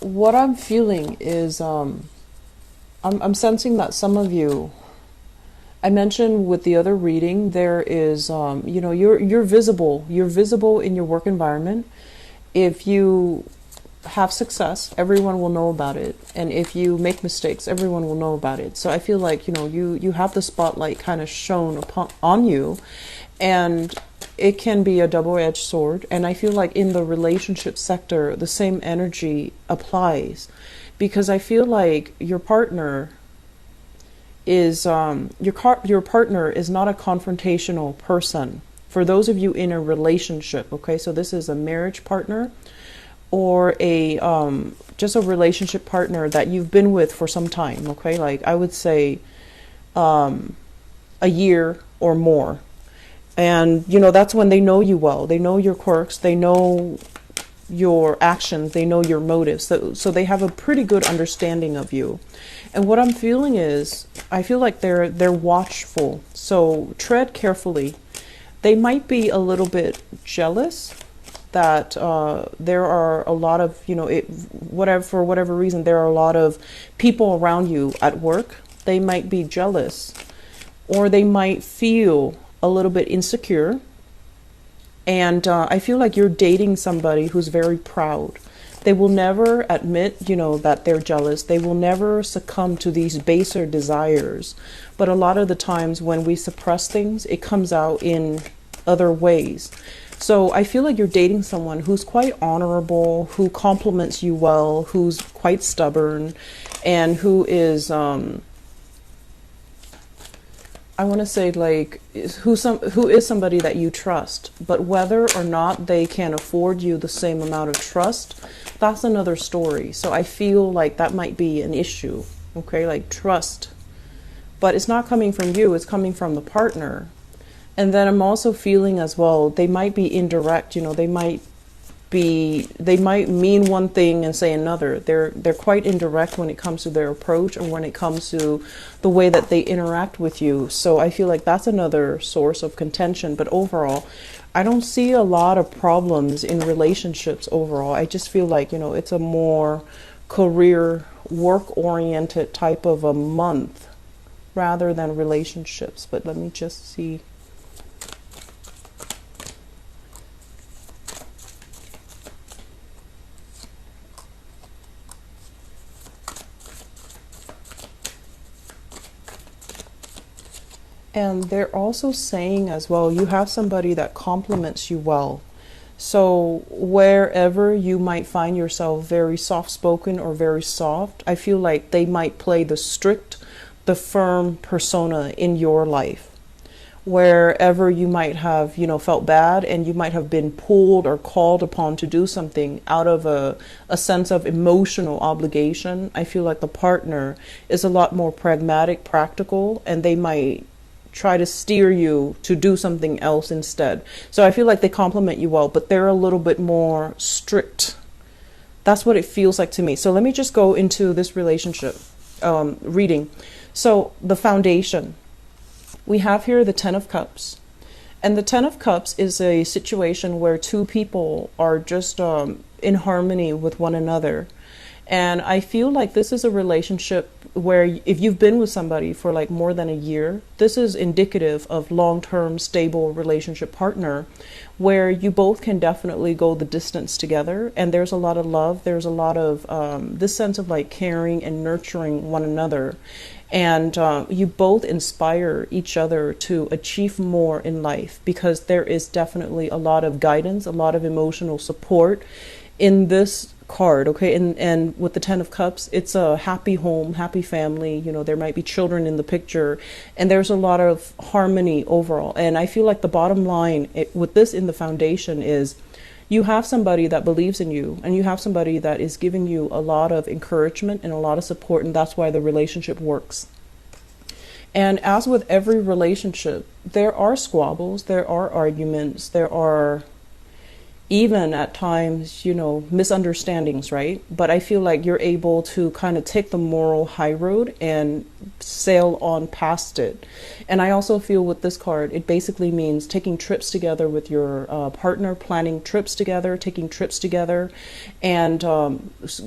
what I'm feeling is I'm sensing that some of you, I mentioned with the other reading, there is you're visible. You're visible in your work environment. If you have success, everyone will know about it, and if you make mistakes, everyone will know about it. So I feel like you have the spotlight kind of shown on you, and it can be a double-edged sword. And I feel like in the relationship sector, the same energy applies, because I feel like your partner is your partner is not a confrontational person. For those of you in a relationship, okay, so this is a marriage partner or a just a relationship partner that you've been with for some time, okay, like I would say a year or more. And that's when they know you well. They know your quirks, they know your actions, they know your motives, so they have a pretty good understanding of you. And what I'm feeling is, I feel like they're watchful, so tread carefully. They might be a little bit jealous that there are a lot of, for whatever reason, there are a lot of people around you at work. They might be jealous, or they might feel a little bit insecure. And I feel like you're dating somebody who's very proud. They will never admit, that they're jealous. They will never succumb to these baser desires. But a lot of the times when we suppress things, it comes out in other ways. So I feel like you're dating someone who's quite honorable, who compliments you well, who's quite stubborn, and who is, I want to say, like, who is somebody that you trust. But whether or not they can afford you the same amount of trust, that's another story. So I feel like that might be an issue, okay, like trust. But it's not coming from you, it's coming from the partner. And then I'm also feeling as well, they might be indirect, they might mean one thing and say another. They're quite indirect when it comes to their approach, or when it comes to the way that they interact with you. So I feel like that's another source of contention. But overall, I don't see a lot of problems in relationships overall. I just feel like, it's a more career, work-oriented type of a month rather than relationships. But let me just see. And they're also saying as well, you have somebody that compliments you well. So wherever you might find yourself very soft-spoken or very soft, I feel like they might play the strict, the firm persona in your life. Wherever you might have, felt bad, and you might have been pulled or called upon to do something out of a sense of emotional obligation, I feel like the partner is a lot more pragmatic, practical, and they might try to steer you to do something else instead. So I feel like they compliment you well, but they're a little bit more strict. That's what it feels like to me. So let me just go into this relationship reading. So the foundation. We have here the Ten of Cups. And the Ten of Cups is a situation where two people are just in harmony with one another. And I feel like this is a relationship where if you've been with somebody for like more than a year, this is indicative of long-term stable relationship partner where you both can definitely go the distance together. And there's a lot of love. There's a lot of this sense of like caring and nurturing one another. And you both inspire each other to achieve more in life, because there is definitely a lot of guidance, a lot of emotional support in this card, okay? And with the Ten of Cups, it's a happy home, happy family. There might be children in the picture, and there's a lot of harmony overall. And I feel like the bottom line with this in the foundation is you have somebody that believes in you, and you have somebody that is giving you a lot of encouragement and a lot of support, and that's why the relationship works. And as with every relationship, there are squabbles, there are arguments, there are even at times, you know, misunderstandings, right? But I feel like you're able to kind of take the moral high road and sail on past it. And I also feel with this card, it basically means taking trips together with your partner, planning trips together, taking trips together, and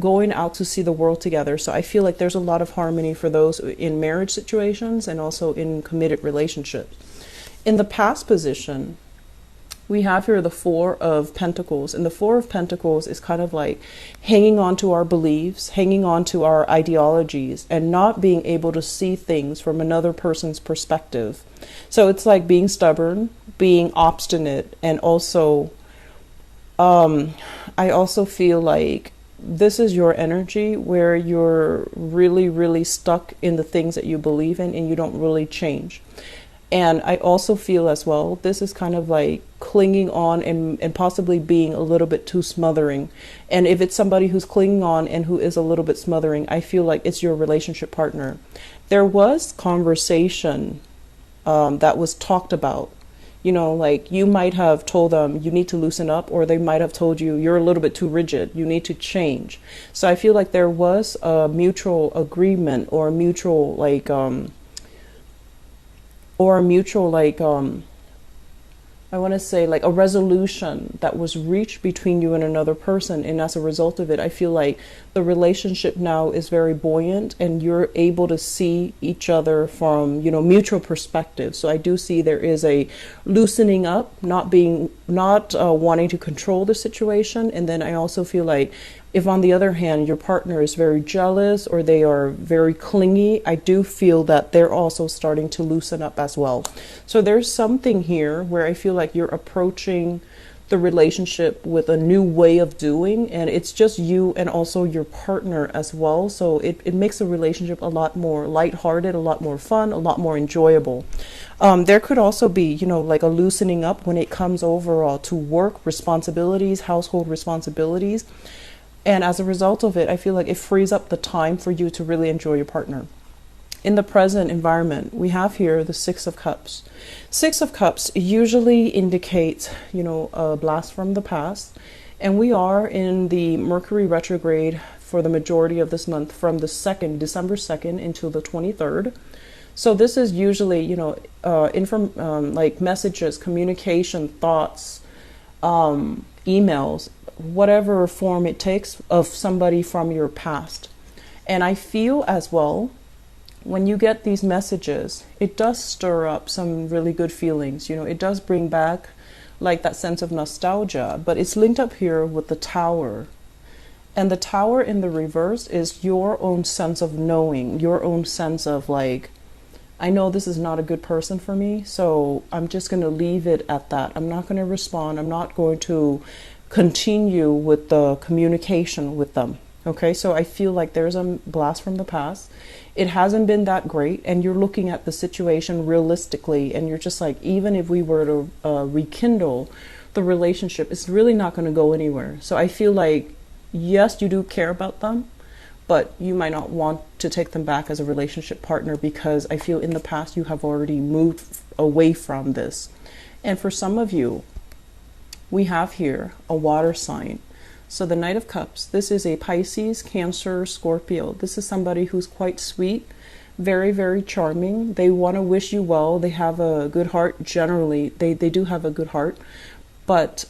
going out to see the world together. So I feel like there's a lot of harmony for those in marriage situations and also in committed relationships. In the past position, we have here the Four of Pentacles, and the Four of Pentacles is kind of like hanging on to our beliefs, hanging on to our ideologies, and not being able to see things from another person's perspective. So it's like being stubborn, being obstinate, and also I also feel like this is your energy where you're really, really stuck in the things that you believe in and you don't really change. And I also feel as well, this is kind of like clinging on and possibly being a little bit too smothering. And if it's somebody who's clinging on and who is a little bit smothering, I feel like it's your relationship partner. There was conversation that was talked about. You know, like you might have told them you need to loosen up, or they might have told you you're a little bit too rigid, you need to change. So I feel like there was a mutual agreement or a mutual I want to say like a resolution that was reached between you and another person. And as a result of it, I feel like the relationship now is very buoyant and you're able to see each other from, you know, mutual perspective. So I do see there is a loosening up, not wanting to control the situation. And then I also feel like if on the other hand, your partner is very jealous or they are very clingy, I do feel that they're also starting to loosen up as well. So there's something here where I feel like you're approaching the relationship with a new way of doing, and it's just you and also your partner as well. So it makes the relationship a lot more lighthearted, a lot more fun, a lot more enjoyable. There could also be, you know, like a loosening up when it comes overall to work responsibilities, household responsibilities. And as a result of it, I feel like it frees up the time for you to really enjoy your partner. In the present environment, we have here the Six of Cups. Six of Cups usually indicates, you know, a blast from the past. And we are in the Mercury retrograde for the majority of this month from the December 2nd until the 23rd. So this is usually, you know, like messages, communication, thoughts, emails, whatever form it takes of somebody from your past. And I feel as well, when you get these messages, it does stir up some really good feelings. You know, it does bring back like that sense of nostalgia, but it's linked up here with the Tower. And the Tower in the reverse is your own sense of knowing, your own sense of like, I know this is not a good person for me, so I'm just going to leave it at that. I'm not going to respond. I'm not going to continue with the communication with them. Okay, so I feel like there's a blast from the past. It hasn't been that great, and you're looking at the situation realistically, and you're just like, even if we were to rekindle the relationship, it's really not going to go anywhere. So I feel like, yes, you do care about them, but you might not want to take them back as a relationship partner because I feel in the past you have already moved away from this. And for some of you, we have here a water sign. So the Knight of Cups, this is a Pisces, Cancer, Scorpio. This is somebody who's quite sweet, very, very charming. They want to wish you well. They have a good heart. Generally, they do have a good heart. But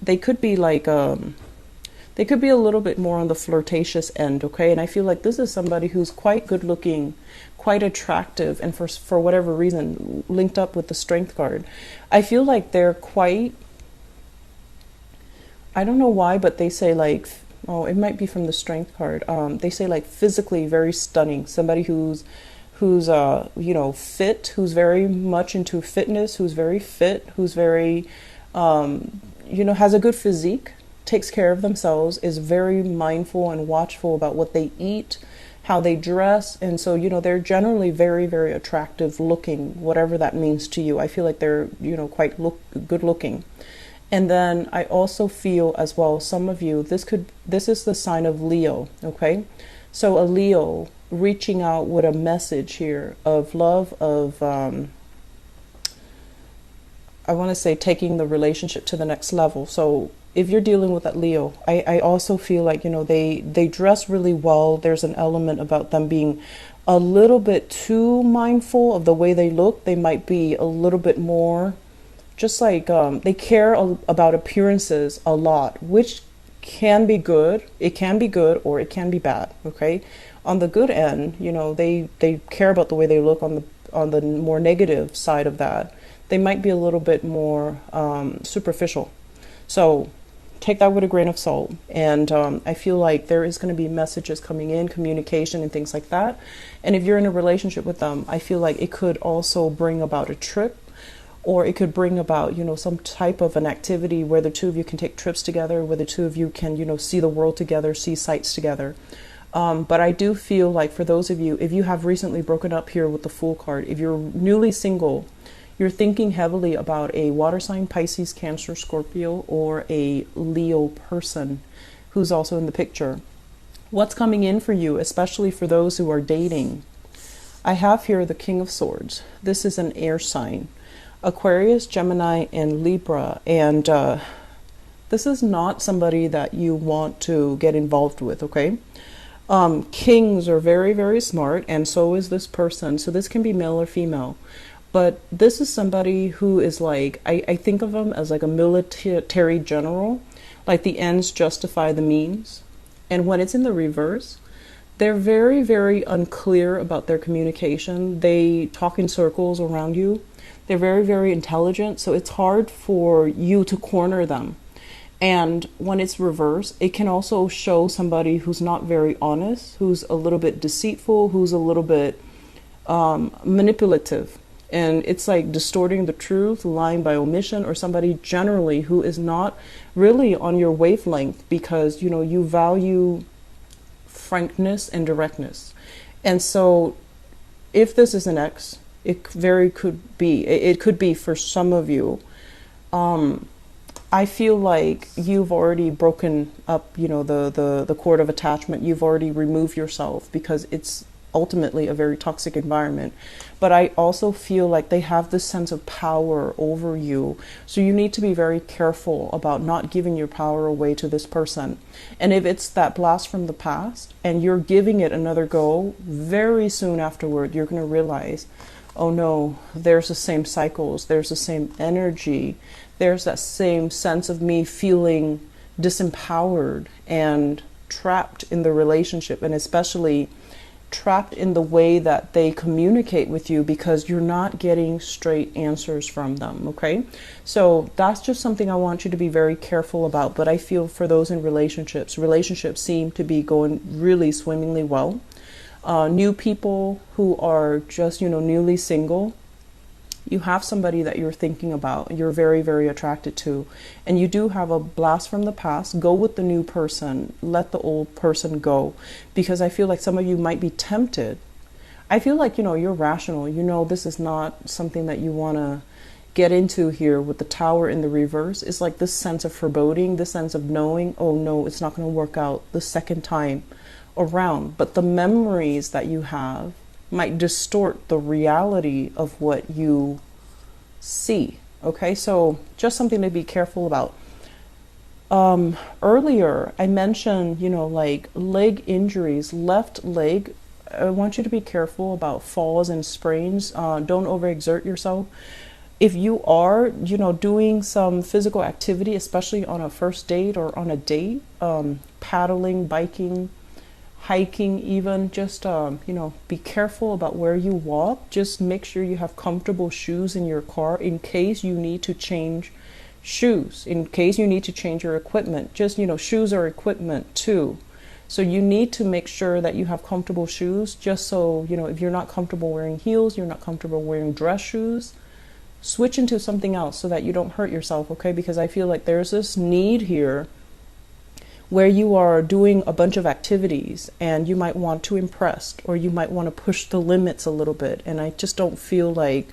they could be like, they could be a little bit more on the flirtatious end, okay? And I feel like this is somebody who's quite good looking, quite attractive, and for whatever reason, linked up with the Strength card. I feel like they're quite, I don't know why, but they say like, oh, it might be from the Strength card. They say like physically very stunning. Somebody who's you know, fit, who's very much into fitness, who's very fit, who's very, you know, has a good physique, takes care of themselves, is very mindful and watchful about what they eat, how they dress. And so, you know, they're generally very, very attractive looking, whatever that means to you. I feel like they're, you know, quite good looking. And then I also feel as well, some of you, this is the sign of Leo, okay? So a Leo reaching out with a message here of love, of, I want to say taking the relationship to the next level. So if you're dealing with that Leo, I also feel like, they dress really well. There's an element about them being a little bit too mindful of the way they look. They might be a little bit more just like they care about appearances a lot, which can be good. It can be good or it can be bad. Okay. On the good end, they care about the way they look. On the more negative side of that, they might be a little bit more superficial. So take that with a grain of salt. And I feel like there is going to be messages coming in, communication and things like that. And if you're in a relationship with them, I feel like it could also bring about a trip, or it could bring about, some type of an activity where the two of you can take trips together, where the two of you can, see the world together, see sights together. But I do feel like for those of you, if you have recently broken up here with the Fool card, if you're newly single, you're thinking heavily about a water sign, Pisces, Cancer, Scorpio, or a Leo person who's also in the picture. What's coming in for you, especially for those who are dating? I have here the King of Swords. This is an air sign. Aquarius, Gemini, and Libra. And this is not somebody that you want to get involved with, okay? Kings are very, very smart, and so is this person. So this can be male or female. But this is somebody who is like, I think of them as like a military general, like the ends justify the means. And when it's in the reverse, they're very, very unclear about their communication. They talk in circles around you. They're very, very intelligent, so it's hard for you to corner them. And when it's reverse, it can also show somebody who's not very honest, who's a little bit deceitful, who's a little bit manipulative. And it's like distorting the truth, lying by omission, or somebody generally who is not really on your wavelength because, you value frankness and directness. And so if this is an ex, it could be for some of you. I feel like you've already broken up, the cord of attachment. You've already removed yourself because it's ultimately a very toxic environment. But I also feel like they have this sense of power over you. So you need to be very careful about not giving your power away to this person. And if it's that blast from the past and you're giving it another go, very soon afterward, you're going to realize, oh no, there's the same cycles, there's the same energy, there's that same sense of me feeling disempowered and trapped in the relationship, and especially trapped in the way that they communicate with you because you're not getting straight answers from them, okay? So that's just something I want you to be very careful about. But I feel for those in relationships seem to be going really swimmingly well. New people who are just, newly single, you have somebody that you're thinking about, you're very, very attracted to, and you do have a blast from the past. Go with the new person, let the old person go, because I feel like some of you might be tempted. I feel like, you're rational, this is not something that you want to get into here with the Tower in the reverse. It's like this sense of foreboding, this sense of knowing, oh no, it's not going to work out the second time around. But the memories that you have might distort the reality of what you see. Okay, so just something to be careful about. Earlier I mentioned, like leg injuries, left leg. I want you to be careful about falls and sprains. Don't overexert yourself. If you are, doing some physical activity, especially on a first date or on a date, paddling, biking, hiking even, just be careful about where you walk. Just make sure you have comfortable shoes in your car in case you need to change shoes, in case you need to change your equipment. Just, shoes are equipment too. So you need to make sure that you have comfortable shoes, just so, if you're not comfortable wearing heels, you're not comfortable wearing dress shoes, switch into something else so that you don't hurt yourself, okay? Because I feel like there's this need here where you are doing a bunch of activities and you might want to impress, or you might want to push the limits a little bit. And I just don't feel like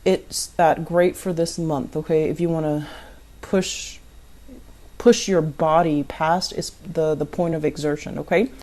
it's that great for this month, okay? If you want to push your body past is the point of exertion, okay?